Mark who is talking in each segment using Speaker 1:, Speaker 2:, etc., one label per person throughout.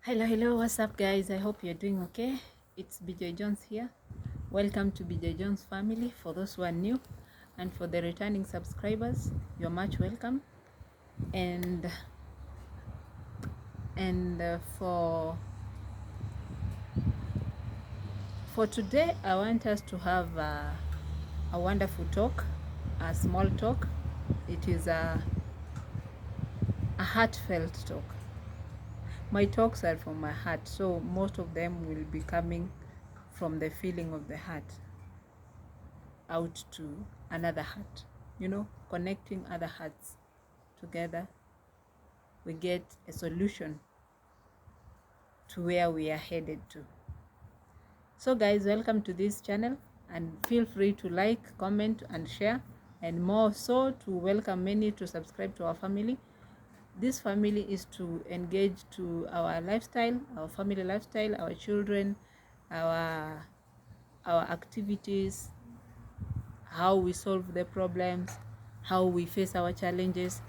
Speaker 1: Hello, what's up, guys? I hope you're doing okay. It's BJ Jones here. Welcome to BJ Jones family. For those who are new and for the returning subscribers, you're much welcome. And for today, I want us to have a wonderful talk, a small talk. It is a heartfelt talk. My talks are from my heart, so most of them will be coming from the feeling of the heart out to another heart, connecting other hearts together. We get a solution to where we are headed to. So guys, welcome to this channel, and feel free to like, comment and share, and more so to welcome many to subscribe to our family. This family is to engage to our lifestyle, our family lifestyle, our children, our activities, how we solve the problems, how we face our challenges,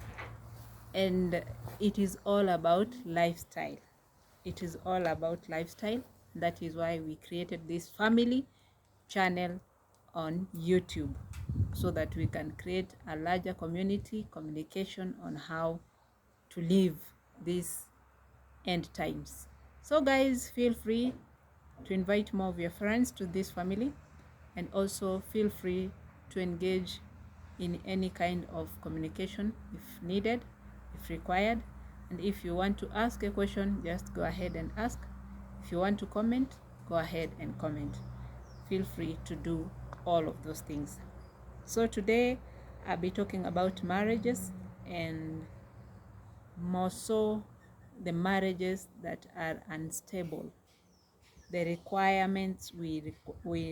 Speaker 1: and it is all about lifestyle. It is all about lifestyle. That is why we created this family channel on YouTube, so that we can create a larger community communication on how to live these end times. So guys, feel free to invite more of your friends to this family, and also feel free to engage in any kind of communication if needed, if required. And if you want to ask a question, just go ahead and ask. If you want to comment, go ahead and comment. Feel free to do all of those things. So today I'll be talking about marriages, and more so the marriages that are unstable, the requirements we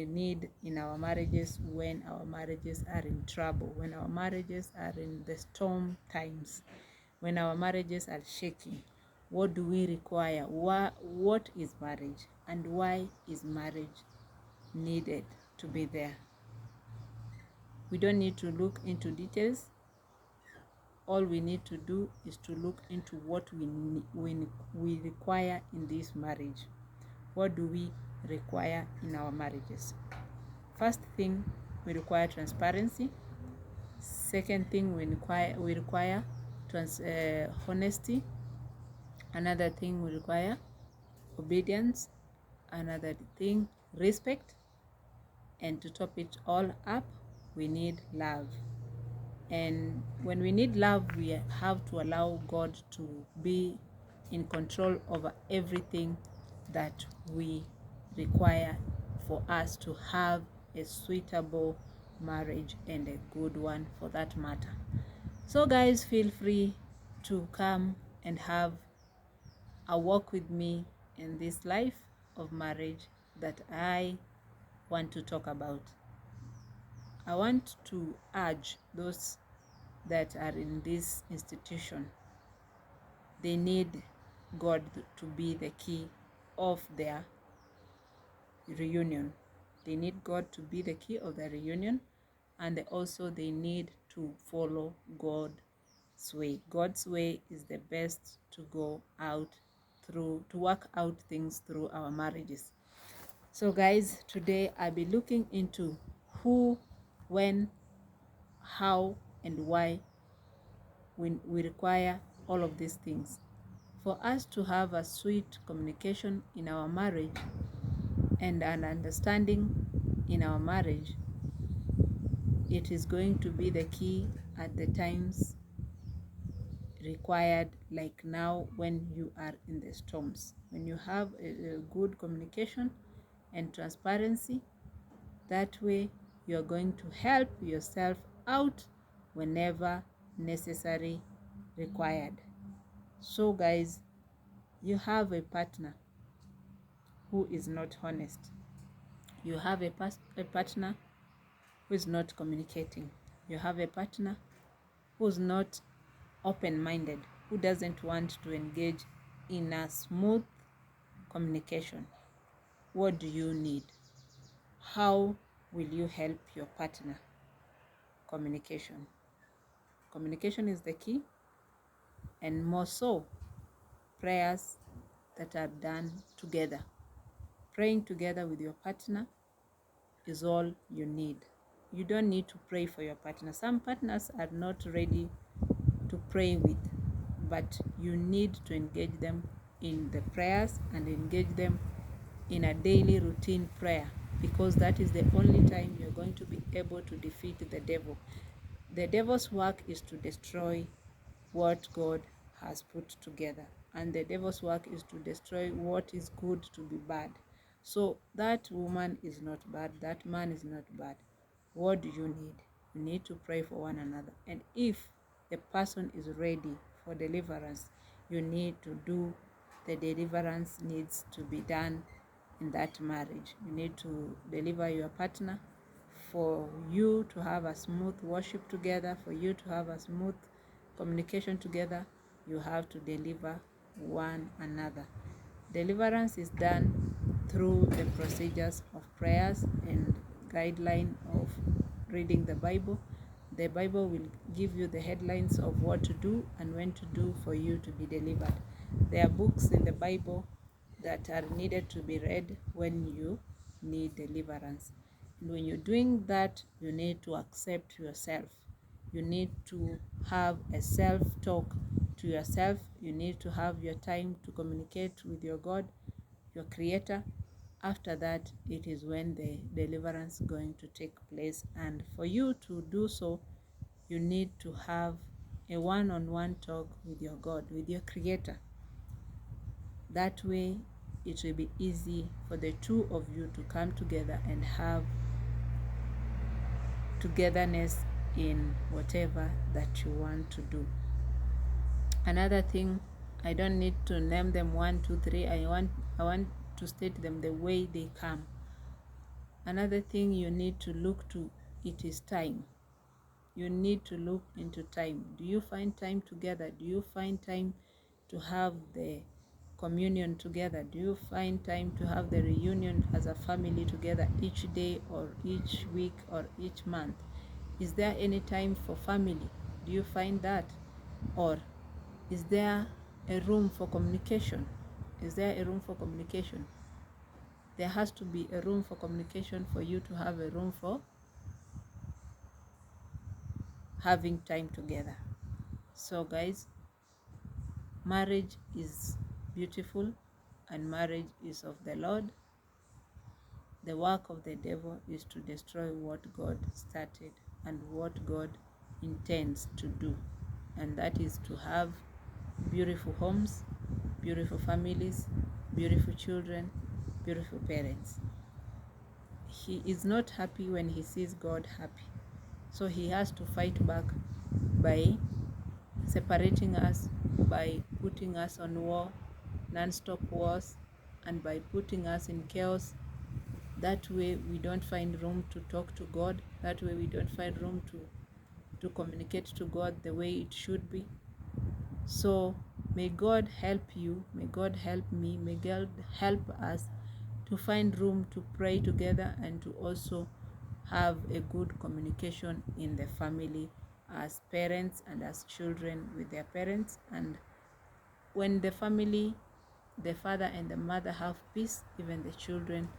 Speaker 1: need in our marriages when our marriages are in trouble, when our marriages are in the storm times, when our marriages are shaking. What do we require? What is marriage, and why is marriage needed to be there? We don't need to look into details. All we need to do is to look into what we require in this marriage. What do we require in our marriages? First thing, we require transparency. Second thing, we require honesty. Another thing, we require obedience. Another thing, respect. And to top it all up, we need love. And when we need love, we have to allow God to be in control over everything that we require for us to have a suitable marriage, and a good one for that matter. So guys, feel free to come and have a walk with me in this life of marriage that I want to talk about. I want to urge those that are in this institution. They need God to be the key of their reunion. They need God to be the key of their reunion, and also they need to follow God's way. God's way is the best to go out through, to work out things through our marriages. So guys, today I'll be looking into who, when, how, and why we require all of these things. For us to have a sweet communication in our marriage and an understanding in our marriage, it is going to be the key at the times required, like now when you are in the storms. When you have a good communication and transparency, that way you are going to help yourself out whenever necessary, required. So guys, you have a partner who is not honest. You have a partner who is not communicating. You have a partner who's not open-minded, who doesn't want to engage in a smooth communication. What do you need? How will you help your partner? Communication. Communication is the key, and more so, prayers that are done together. Praying together with your partner is all you need. You don't need to pray for your partner. Some partners are not ready to pray with, but you need to engage them in the prayers and engage them in a daily routine prayer, because that is the only time you're going to be able to defeat the devil. The devil's work is to destroy what God has put together, and the devil's work is to destroy what is good to be bad. So that woman is not bad, that man is not bad. What do you need? You need to pray for one another. And if the person is ready for deliverance, you need to do the deliverance needs to be done in that marriage. You need to deliver your partner for you to have a smooth worship together, for you to have a smooth communication together. You have to deliver one another. Deliverance is done through the procedures of prayers and guideline of reading the Bible. The Bible will give you the headlines of what to do and when to do for you to be delivered. There are books in the Bible that are needed to be read when you need deliverance. And when you're doing that, you need to accept yourself. You need to have a self-talk to yourself. You need to have your time to communicate with your God, your Creator. After that, it is when the deliverance is going to take place. And for you to do so, you need to have a one-on-one talk with your God, with your Creator. That way, it will be easy for the two of you to come together and have togetherness in whatever that you want to do. Another thing, I don't need to name them 1, 2, 3. I want to state them the way they come. Another thing you need to look to, it is time. You need to look into time. Do you find time together? Do you find time to have the communion together? Do you find time to have the reunion as a family together each day or each week or each month? Is there any time for family? Do you find that? Or is there a room for communication? Is there a room for communication? There has to be a room for communication for you to have a room for having time together. So guys, marriage is beautiful and marriage is of the Lord. The work of the devil is to destroy what God started and what God intends to do, and that is to have beautiful homes, beautiful families, beautiful children, beautiful parents. He is not happy when he sees God happy, so he has to fight back by separating us, by putting us on war, non-stop wars, and by putting us in chaos. That way we don't find room to talk to God. That way we don't find room to communicate to God the way it should be. So may God help you, may God help me, may God help us to find room to pray together and to also have a good communication in the family as parents and as children with their parents. And when the family, the father and the mother have peace, even the children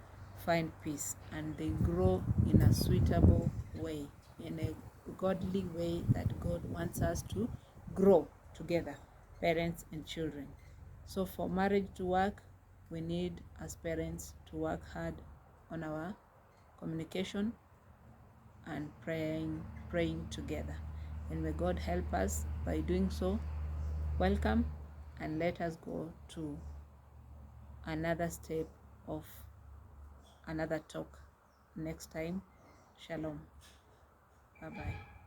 Speaker 1: find peace and they grow in a suitable way, in a godly way that God wants us to grow together, parents and children. So for marriage to work, we need as parents to work hard on our communication and praying together. And may God help us by doing so. Welcome, and let us go to another step of another talk next time. Shalom. Bye bye.